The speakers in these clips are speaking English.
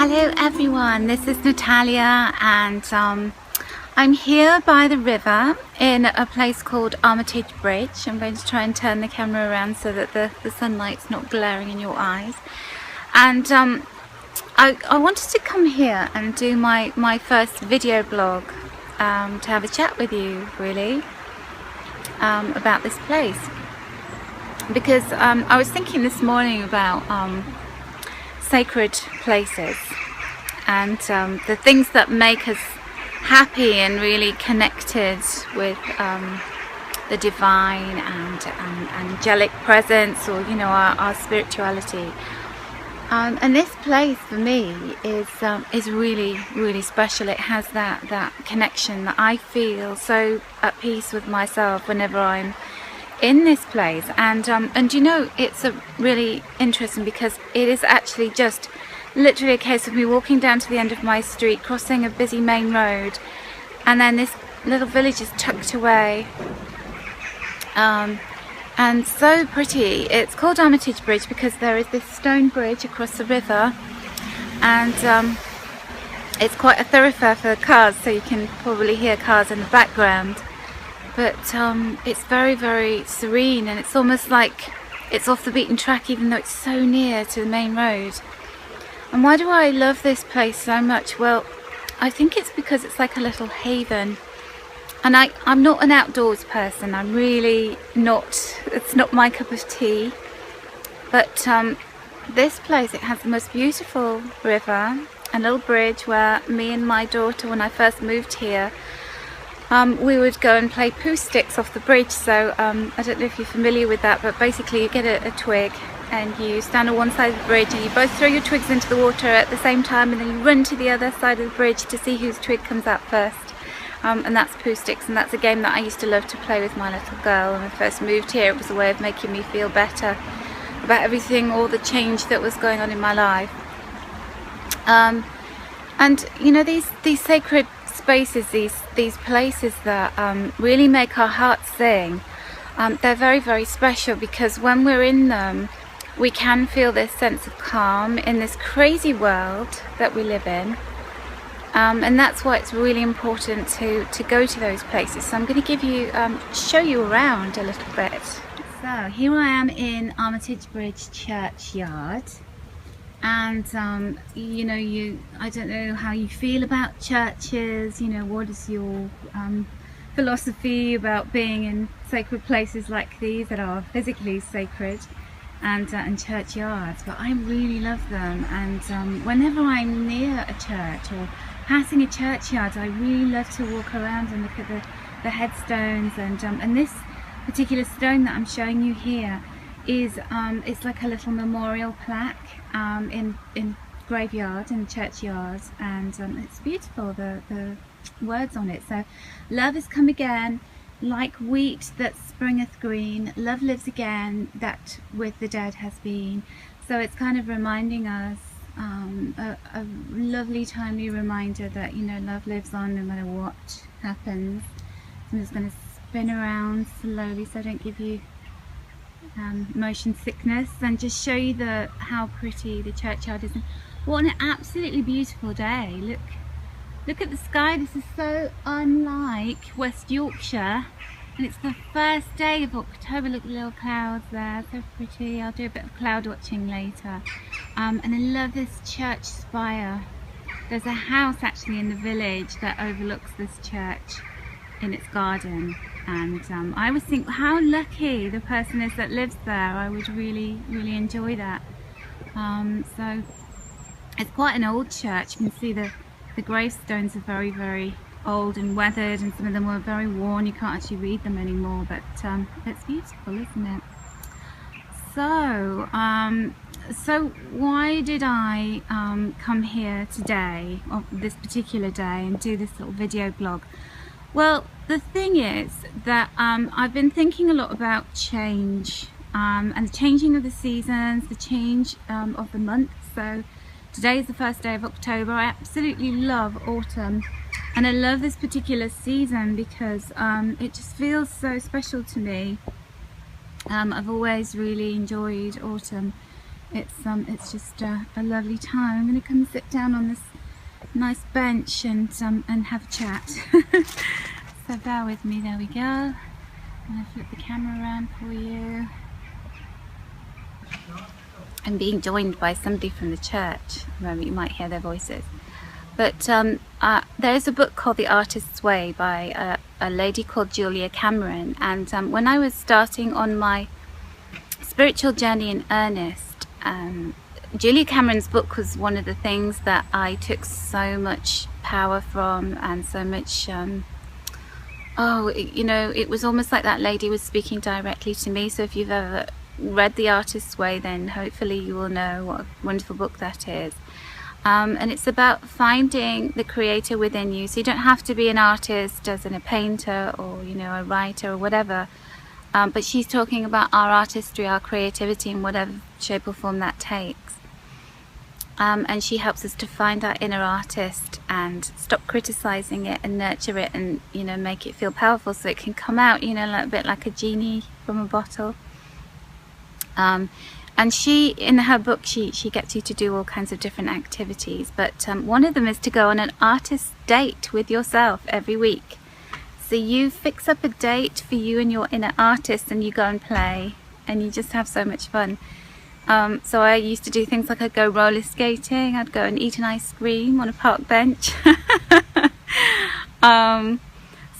Hello everyone, this is Natalia and I'm here by the river in a place called Armitage Bridge. I'm going to try and turn the camera around so that the sunlight's not glaring in your eyes. And I wanted to come here and do my first video blog to have a chat with you really about this place. Because I was thinking this morning about sacred places and the things that make us happy and really connected with the divine and angelic presence, or our spirituality. And this place for me is really special. It has that connection that I feel so at peace with myself whenever I'm in this place. And it's a really interesting because it is actually just literally a case of me walking down to the end of my street, crossing a busy main road, and then this little village is tucked away, and so pretty. It's called Armitage Bridge because there is this stone bridge across the river, and it's quite a thoroughfare for cars, so you can probably hear cars in the background. But it's very serene, and it's almost like it's off the beaten track even though it's so near to the main road. And why do I love this place so much? Well, I think it's because it's like a little haven. And I'm not an outdoors person. I'm really not. It's not my cup of tea. But this place, it has the most beautiful river, a little bridge where me and my daughter, when I first moved here, we would go and play poo sticks off the bridge. So I don't know if you're familiar with that, but basically you get a twig and you stand on one side of the bridge and you both throw your twigs into the water at the same time, and then you run to the other side of the bridge to see whose twig comes out first. And that's poo sticks, and that's a game that I used to love to play with my little girl when I first moved here. It was a way of making me feel better about everything, all the change that was going on in my life. And these sacred spaces, these places that really make our hearts sing, they're very special because when we're in them we can feel this sense of calm in this crazy world that we live in, and that's why it's really important to go to those places. So I'm going to give you show you around a little bit. So here I am in Armitage Bridge churchyard. And I don't know how you feel about churches. What is your philosophy about being in sacred places like these that are physically sacred, and churchyards? But I really love them, and whenever I'm near a church or passing a churchyard, I really love to walk around and look at the headstones, and this particular stone that I'm showing you here is it's like a little memorial plaque in graveyard and churchyards, and it's beautiful, the words on it. So, love has come again, like wheat that springeth green, love lives again, that with the dead has been. So it's kind of reminding us, a lovely timely reminder that love lives on no matter what happens. So I'm just going to spin around slowly so I don't give you motion sickness, and just show you how pretty the churchyard is. And what an absolutely beautiful day. Look at the sky. This is so unlike West Yorkshire, and it's the first day of October. Look at the little clouds there, so pretty. I'll do a bit of cloud watching later. And I love this church spire. There's a house actually in the village that overlooks this church in its garden. And I always think how lucky the person is that lives there. I would really enjoy that. So it's quite an old church. You can see the gravestones are very old and weathered, and some of them were very worn. You can't actually read them anymore, but it's beautiful, isn't it? So why did I come here today, or this particular day, and do this little video blog? Well, the thing is that I've been thinking a lot about change, and the changing of the seasons, the change of the months. So today is the first day of October. I absolutely love autumn, and I love this particular season because it just feels so special to me. I've always really enjoyed autumn It's just a lovely time. I'm going to come sit down on this nice bench and have a chat. So bear with me. There we go. I'm going to flip the camera around for you. I'm being joined by somebody from the church. At the moment you might hear their voices. But there's a book called The Artist's Way by a lady called Julia Cameron. And when I was starting on my spiritual journey in earnest, Julia Cameron's book was one of the things that I took so much power from, and so much, you know, it was almost like that lady was speaking directly to me. So if you've ever read The Artist's Way, then hopefully you will know what a wonderful book that is. And it's about finding the creator within you. So you don't have to be an artist, as in a painter or, you know, a writer or whatever. But she's talking about our artistry, our creativity, in whatever shape or form that takes. And she helps us to find our inner artist and stop criticizing it and nurture it, and, you know, make it feel powerful so it can come out, you know, a bit like a genie from a bottle. And she, in her book, she gets you to do all kinds of different activities, but one of them is to go on an artist date with yourself every week. So you fix up a date for you and your inner artist, and you go and play, and you just have so much fun. So I used to do things like I'd go roller skating, I'd go and eat an ice cream on a park bench.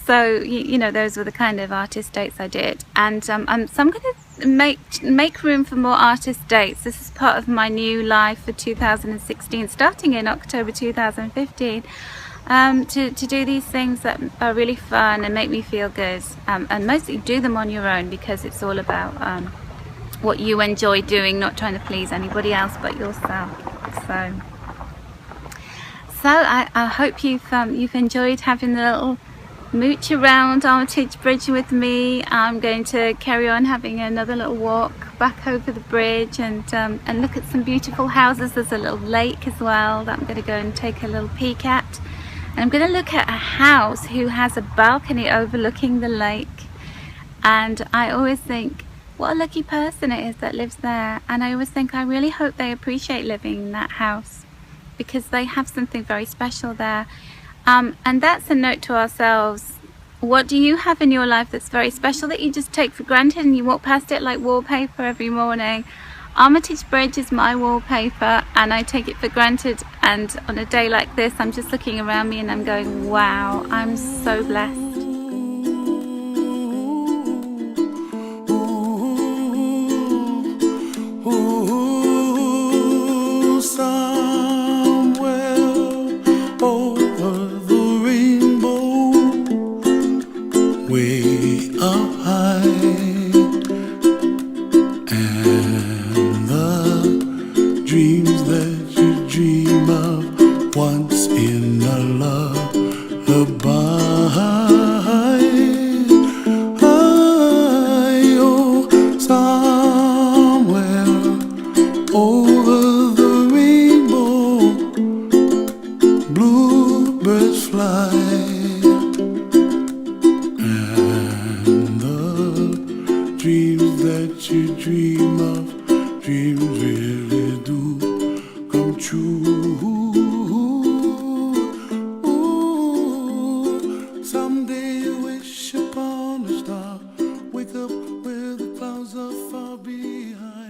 So you know, those were the kind of artist dates I did. And so I'm going to make room for more artist dates. This is part of my new life for 2016, starting in October 2015. To do these things that are really fun and make me feel good, and mostly do them on your own, because it's all about what you enjoy doing, not trying to please anybody else but yourself. So I hope you've enjoyed having the little mooch around Armitage Bridge with me. I'm going to carry on having another little walk back over the bridge and look at some beautiful houses. There's a little lake as well that I'm going to go and take a little peek at. And I'm going to look at a house who has a balcony overlooking the lake. And I always think, what a lucky person it is that lives there. And I always think, I really hope they appreciate living in that house, because they have something very special there. And that's a note to ourselves. What do you have in your life that's very special that you just take for granted and you walk past it like wallpaper every morning? Armitage Bridge is my wallpaper, and I take it for granted. And on a day like this, I'm just looking around me and I'm going, wow, I'm so blessed. Dreams that you dream of once in a lullaby. Oh, somewhere over the rainbow, bluebirds fly, and the dreams that you dream of, dreams really do come true. Someday wish upon a star, wake up where the clouds are far behind.